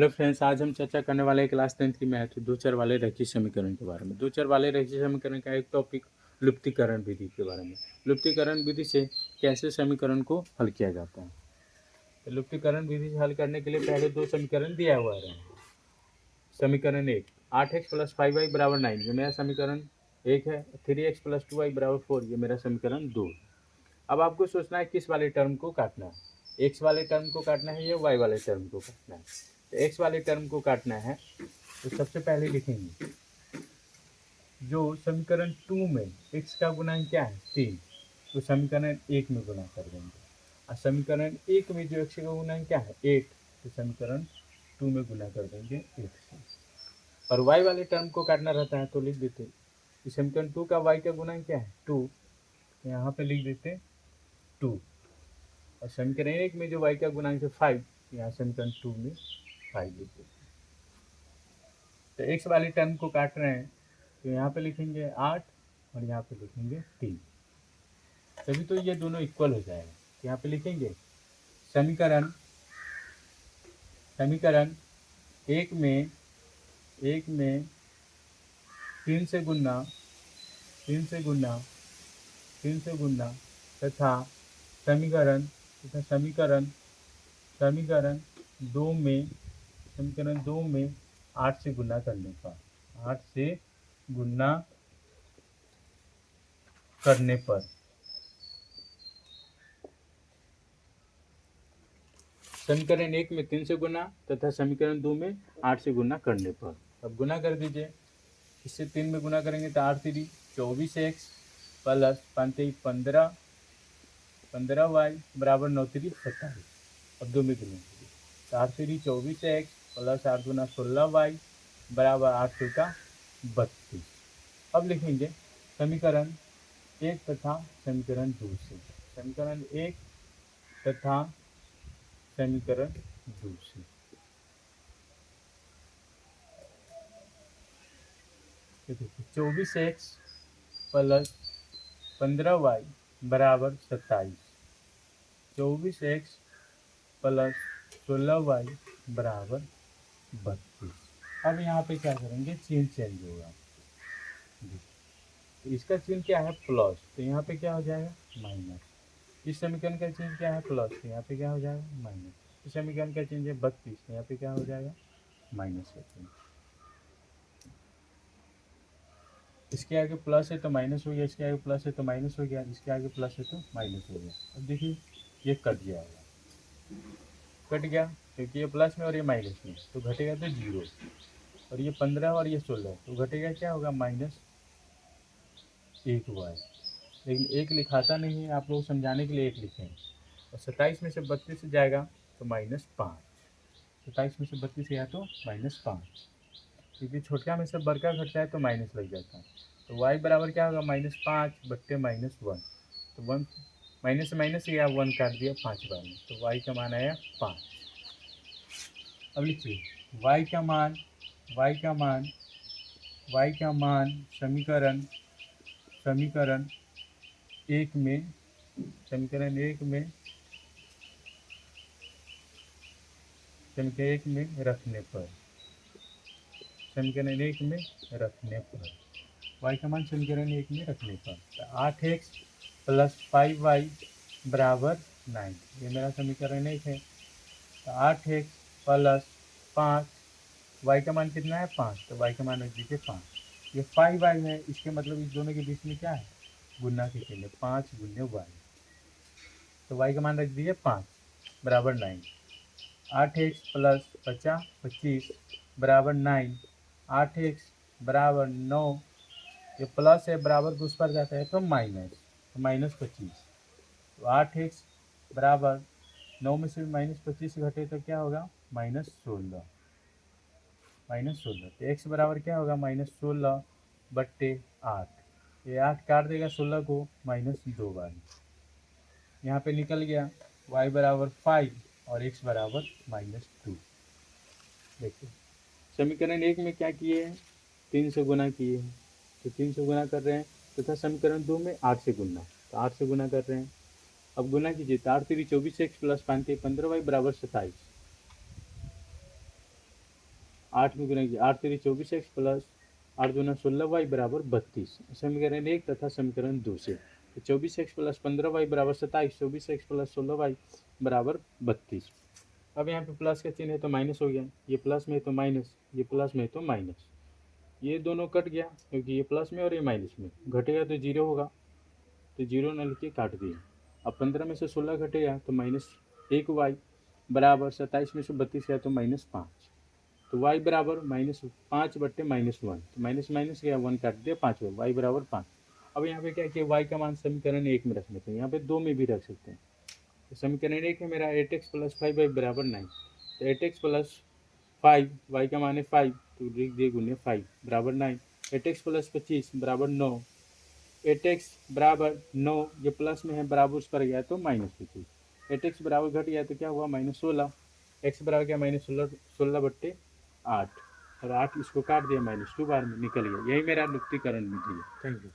Hello friends, आज हम चर्चा करने वाले हैं क्लास 10th की मैथ दो चर वाले रैखिक समीकरण के बारे में। दो चर वाले रैखिक समीकरण का एक टॉपिक लुप्तीकरण विधि के बारे में। लुप्तीकरण विधि से कैसे समीकरण को हल किया जाता है। तो लुप्तीकरण विधि से हल करने के लिए पहले दो समीकरण दिया हुआ है। समीकरण एक 8x + 5y = 9, ये मेरा समीकरण एक है। 3x + 2y = 4, ये मेरा समीकरण दो है। अब आपको सोचना है किस वाले टर्म को काटना है, एक्स वाले टर्म को काटना है या वाई वाले टर्म को काटना है। तो एक्स वाले टर्म को काटना है तो सबसे पहले लिखेंगे जो समीकरण 2 में एक्स का गुणांक क्या है 3, तो समीकरण 1 में गुणा कर देंगे। और समीकरण 1 में जो एक्स का गुणांक क्या है 8, तो समीकरण 2 में गुणा कर देंगे 8 से। और वाई वाले टर्म को काटना रहता है तो लिख देते समीकरण 2 का वाई का गुणांक क्या है 2, यहाँ पे लिख देते 2। और समीकरण 1 में जो y का गुणांक है 5, यहाँ समीकरण 2 में 5 लिख देते हैं। तो x वाले टर्म को काट रहे हैं तो यहाँ पे लिखेंगे 8 और यहाँ पे लिखेंगे 3, तभी तो ये दोनों इक्वल हो जाएगा। तो यहाँ पे लिखेंगे समीकरण समीकरण एक में 3 से गुना 3 से गुना 3 से गुना तथा समीकरण समीकरण 2 में 8 से गुना करने पर 8 से गुना करने पर समीकरण 1 में 3 से गुना तथा समीकरण 2 में 8 से गुना करने पर। अब गुना कर दीजिए, इससे 3 में गुना करेंगे तो 8 3 24x प्लस 5 3 15 15y बराबर 9 3 27। अब 2 में गुना कीजिए तो 8 3 24x प्लस 8 गुना 16y बराबर 8 2 का 32। अब लिखेंगे समीकरण 1 तथा समीकरण 2 से, समीकरण 1 तथा समीकरण 2 से। देखिए 24x प्लस 15y बराबर 27, 24x प्लस 16y बराबर 32। अब यहाँ पे क्या करेंगे, चिन्ह चेंज होगा। तो इसका चिन्ह क्या है प्लस, तो यहाँ पे क्या हो जाएगा माइनस। इस समीकरण का चिन्ह क्या है प्लस, तो यहाँ पे क्या हो जाएगा माइनस। इस समीकरण का चिन्ह है 32, तो यहाँ पे क्या हो जाएगा माइनस का चिन्ह। इसके आगे प्लस है तो माइनस हो गया, इसके आगे प्लस है तो माइनस हो गया, इसके आगे प्लस है तो माइनस हो गया। अब देखिए ये कट जाएगा, कट गया क्योंकि ये प्लस में और ये माइनस में, तो घटेगा तो 0। और ये 15 और ये 16, तो घटेगा क्या होगा -1y। लेकिन एक लिखाता नहीं है, आप लोग समझाने के लिए एक लिखें। और 27 में से 32 जाएगा तो -5, 27 में से 32 गया तो -5, क्योंकि छोटका में से बड़का घटता है तो माइनस लग जाता है। तो y बराबर क्या होगा -5 बट्टे -1, तो 1 माइनस से माइनस गया 1 काट दिया 5 बार में, तो y का मान आया 5। अब लिखिए y का मान समीकरण एक में समीकरण एक में रखने पर y का मान समीकरण 1 में रखने पर तो 8x प्लस 5y बराबर 9, ये मेरा समीकरण 1 है। तो 8x प्लस 5, y का मान कितना है 5, तो y का मान रख दीजिए 5। ये 5y है, इसके मतलब इस दोनों के बीच में क्या है गुना के चिन्ह, 5 गुने y, तो y का मान रख दीजिए 5 बराबर 9। 8x प्लस 25 बराबर 9, 8x बराबर 9, ये प्लस है बराबर को उस पर जाता है तो माइनस, तो -25। तो 8x बराबर 9 में से -25 घटे तो क्या होगा -16, तो x बराबर क्या होगा -16 बट्टे 8, ये 8 काट देगा 16 को -2 बार, यहाँ पे निकल गया y बराबर 5 और x बराबर -2। देखिए समीकरण 1 में क्या किए हैं 3 से गुना किए हैं, तो 3 से गुना कर रहे हैं तथा समीकरण 2 में 8 से गुना, तो 8 से गुना कर रहे हैं। अब गुना कीजिए तो 8 3 24x प्लस 5 3 15y बराबर 27। 8 में गुना कीजिए, 8 3 24x प्लस 8 दूना 16y बराबर 32। समीकरण 1 तथा समीकरण 2 से तो 24x प्लस 15y बराबर 27, 24x प्लस 16y बराबर 32। अब यहाँ पे प्लस का चिन्ह है तो माइनस हो गया, ये प्लस में है तो माइनस, ये प्लस में है तो माइनस, ये दोनों कट गया क्योंकि ये प्लस में और ये माइनस में, घटेगा तो जीरो होगा, तो जीरो न लिख के काट दिया। अब 15 में से 16 घटेगा तो -1y बराबर 27 में से 32 गया तो -5, तो y बराबर -5 बट्टे -1, तो माइनस माइनस गया, 1 काट दिया, 5 हुआ, y बराबर 5। अब यहाँ पे क्या किया, y का मान समीकरण 1 में रख लेते हैं, यहाँ पे 2 में भी रख सकते हैं। तो समीकरण 1 है मेरा 8x प्लस 5y बराबर 9, तो 8x प्लस 5, y का मान है 5 तो लिख दिए गुने 5 बराबर 9, 8x प्लस 25 बराबर 9, 8x बराबर 9, ये प्लस में है बराबर उस पर गया तो -25, 8x बराबर घट गया तो क्या हुआ -16, x बराबर क्या -16, 16 बट्टे 8, और 8 इसको काट दिया -2 बार में निकल गया। यही मेरा लुप्तीकरण विधि है। Thank you.